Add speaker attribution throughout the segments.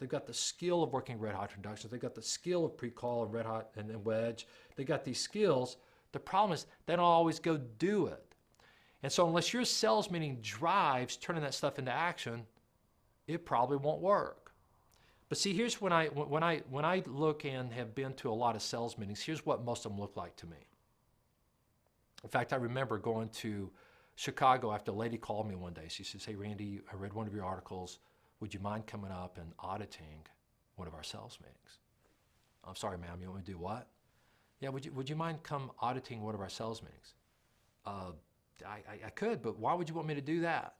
Speaker 1: They've got the skill of working red hot introductions. They've got the skill of pre-call and red hot and wedge. They got these skills. The problem is they don't always go do it. And so unless your sales meeting drives turning that stuff into action, it probably won't work. But see, here's when I look and have been to a lot of sales meetings, here's what most of them look like to me. In fact, I remember going to Chicago after a lady called me one day. She says, "Hey, Randy, I read one of your articles. Would you mind coming up and auditing one of our sales meetings?" "I'm sorry, ma'am, you want me to do what?" "Yeah, would you mind come auditing one of our sales meetings?" I could, but why would you want me to do that?"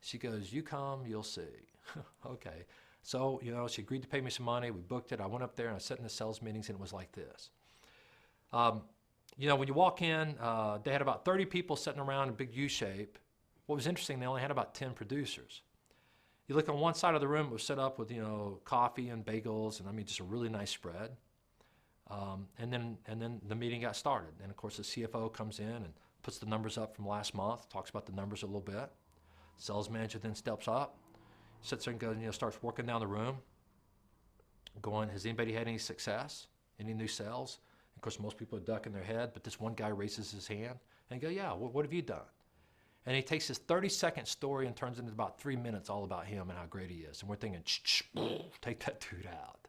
Speaker 1: She goes, "You come, you'll see." Okay. So, she agreed to pay me some money. We booked it. I went up there and I sat in the sales meetings, and it was like this. When you walk in, they had about 30 people sitting around in a big U shape. What was interesting, they only had about 10 producers. You look on one side of the room, it was set up with, coffee and bagels, and just a really nice spread. And then the meeting got started. And of course, the CFO comes in and puts the numbers up from last month, talks about the numbers a little bit. Sales manager then steps up, sits there and goes, starts working down the room, going, "Has anybody had any success? Any new sales?" Of course, most people are ducking their head, but this one guy raises his hand and goes, "Yeah, what have you done?" And he takes his 30-second story and turns it into about 3 minutes all about him and how great he is. And we're thinking, take that dude out.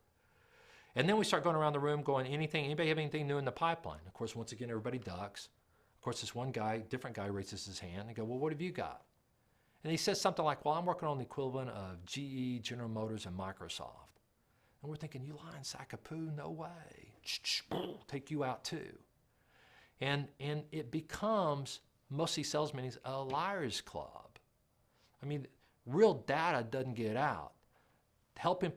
Speaker 1: And then we start going around the room going, anybody have anything new in the pipeline? Of course, once again, everybody ducks. Of course, this one guy, different guy, raises his hand and go, "Well, what have you got?" And he says something like, "Well, I'm working on the equivalent of GE, General Motors, and Microsoft." And we're thinking, "You lying sack of poo? No way. Take you out too." And it becomes, most of these sales meetings, a liar's club. Real data doesn't get out. Helping